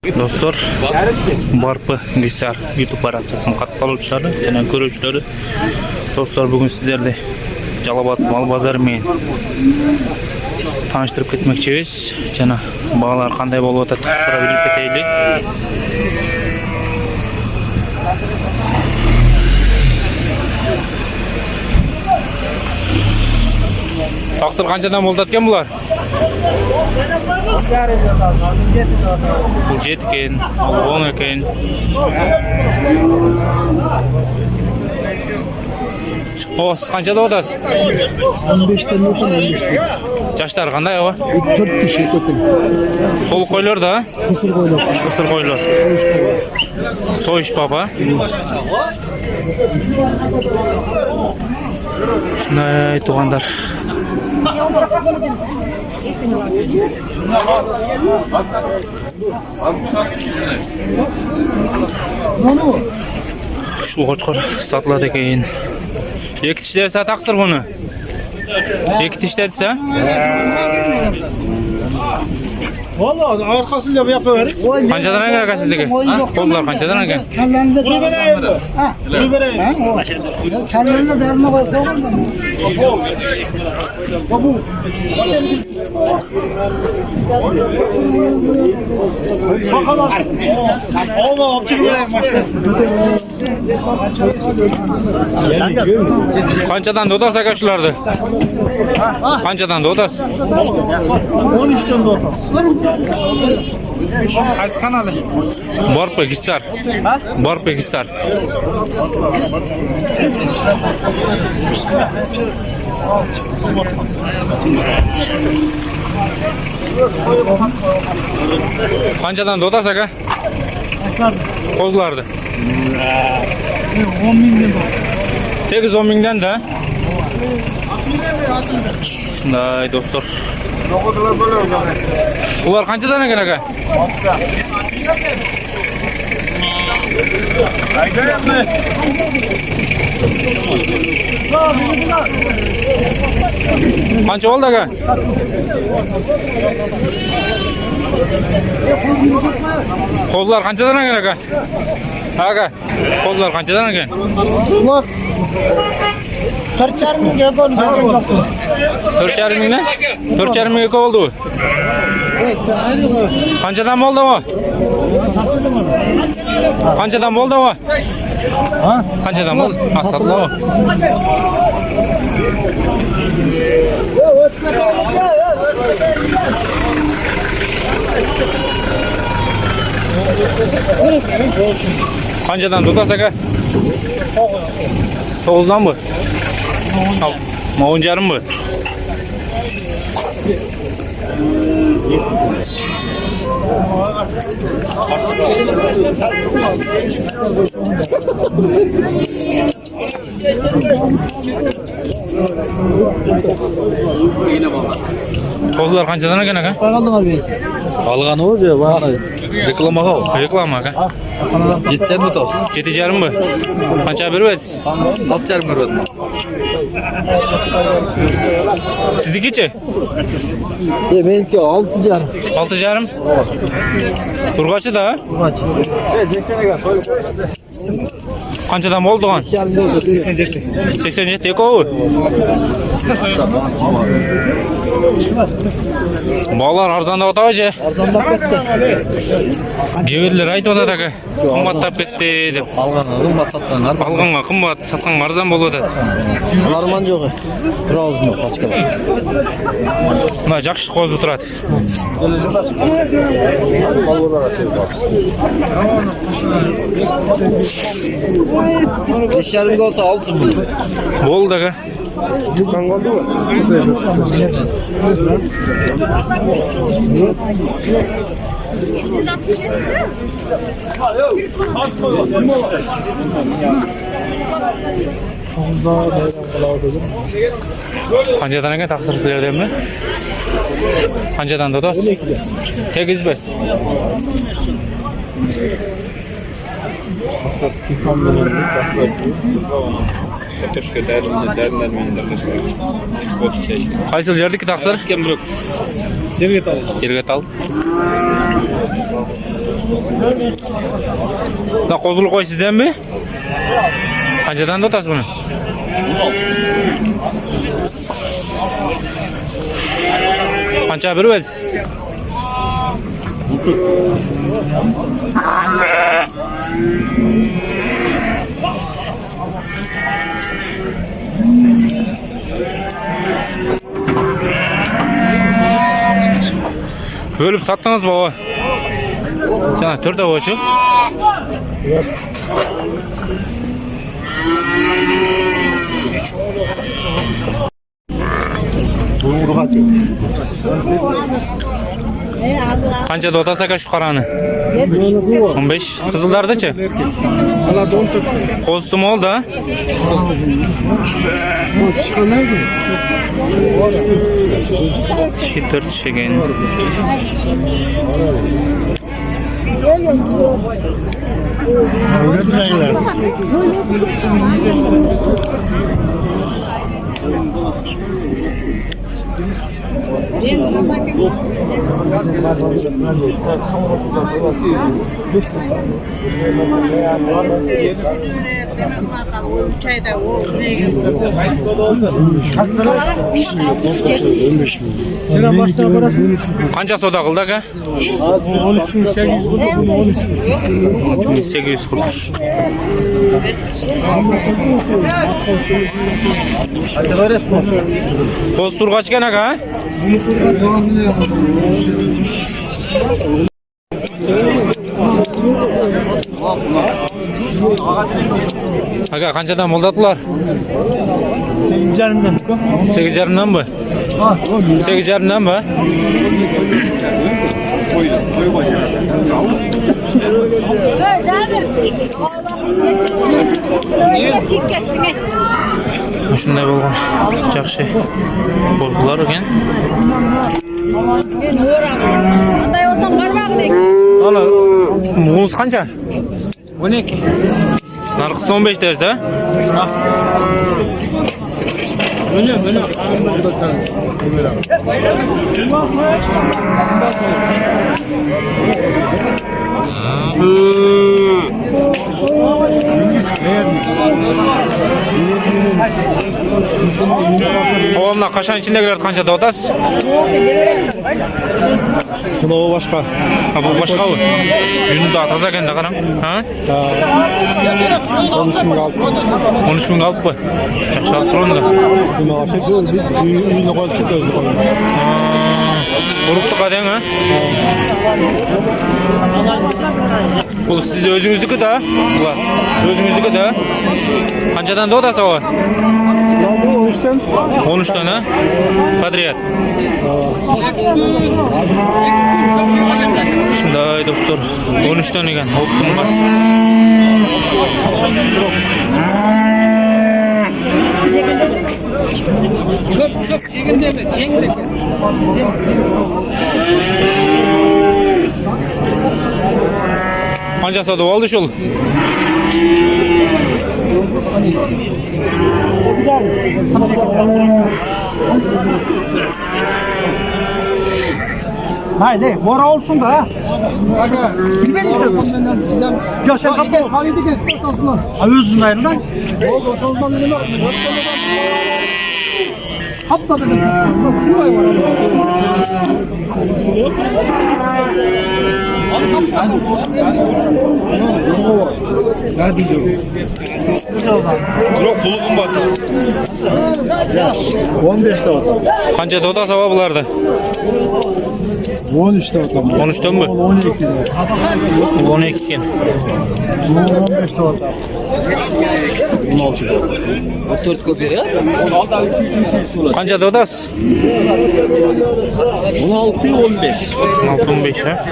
Dostlar, Barpı Ghisar YouTube parçasının katılımcıları, jana görüşleri. Dostlar, bugün sizlerle Жалал-Абад mal bazarı men tanıştırıp ketmekçiyiz. Jana bağlar qanday bolup atat, taqsira bilip keteylik. Taqsir qanchadan bo'ldi atgan bular? Bu 7 ekan, 10 ekan. O, siz qanchada o'tasiz? 15 dan o'tib 15 dan. Yoshlar qanday o? 4 kishi o'tib. So'l qo'ylarda? Qisir qo'ylar. Qisir qo'ylar. So'yish papa. Shunday tug'anlar. Şu qo'chqor sotiladi ekan. Ikki tishdasa taqsir buni. Ikki tishdasa? Vallahi arkasıyla yapıver. Qanchadan ekan sizniki? Qo'zlar qanchadan ekan? Bunu vereyim. Ha, bunu vereyim. Kendine derme koysa olur mu? Bakalım. Allah apçık vereyim başta. Qanchadan o'tasiz aka shularni? Qanchadan o'tasiz? 13 dan da otası. Qaysi kanalı? Barpı Ghisar. Ha? Barpı Ghisar. Qanchadan o'tasiz aka? Qo'zlarni. 10 bin. Tegiz 10 mingdan da. Shunday do'stlar. Ular qanchadan ekan aka? Qancha oldi aka? Qo'zlar qanchadan ekan aka? Aka, qo'zlar qanchadan ekan? Ular 4,5 mingga ekan bergan joqsin. 4,5 mingdan? 4,5 mingga oldi u. Qanchadan bo'ldi u? Qanchadan bo'ldi u? Ha? Qanchadan bo'ldi? Masalloh. Qanchadan tutasiz aka? 9dan mı? 10 mı? Qo'zlar qanchadan ekan aka? Qolgan abi. Alğanı o diyor bana reklamaga o. Reklama aka. 7'den de olsun. 7,5 mı? Qancha berib aytasiz? 6,5 verdim. Siznikichi? Benimki 6,5. 6,5. Turg'achi da? Turg'achi. Qanchadan bo'ldi o'g'an? 87. 87 ekovi. Bolalar arzonda o'tavchi. Arzonlab ketdi. Gevellar aytadi aka. Qimmatlab ketdi deb. Alğanı qımmat sattan arzan. Alganga qimmat, satqanga arzon bo'ladi. Alarman yo'q. Birozni qochqalar. Mana yaxshi qo'zib turadi. Eşyarimga olsa alsın bunu. Bo'ldi aka. Qanchadan ekan taqsir sizlardanmi? Qanchadan dodasiz? 12dan. Tegizmi? Troszkę Qaysi yerdiki taqsir? Kembruk. Yerga tal. Da kozulu koy sizden mi? Kancadan da otas bunu? Kanca bir veririz. Bölüp sattınız baba. Sana 4 avuç. Kanca dotasa şu karanı? 15. Kızıldarda çı? Kostüm oldu ha? Dişi 4 şegen. Kanca soda kıldık ha? 13.800 kurmuş. Kostur kaç gene ha? Aga kancadan moldattılar? 8'lerimden. 8'lerimden mi? 8'lerimden mi? Şunday bolğan жақсы bozdular ekan. Men o'raman. Bunday olsam barmag'ini ek. Ana, bunisi qancha? 12. Narxi 15 dersa? Öyle. Babamla kaşan içindekiler kanca da otas? Bu başka. Ha bu başka o. Yünü daha taza kendi karan. Ha? 13.000 kaldı. 13.000 kalıp mı? Жақсы alır onu da. Bunu aşağı gördük. Üyünü koyduk. Uruktu kadın ha? Bu siz özünüzdeki de. Bu özünüzdeki de. Kancadan da otası o? Ya bu 13'ten. 13'ten ha? Kadriyat. Şunday dostlar. 13'ten ekan. Optum var. Çok yeginde emas, yengil ekan. Qancha sotib oldi shul? Haydi, bora olsun da ha. Bilmedik de bu. Ya sen kapı ol. Ha özün ayrılan. Hatta dedim. Şuraya var. Ne diyor? Yok kulağım battı. 15'te otam. Qancha dota sava bularda? 13'te otam. 13'ten mi? 12'de. 12 ekan. 15'te otam. 4 ko'p beradi. Qancha dotasiz? 16 15. 15 ha?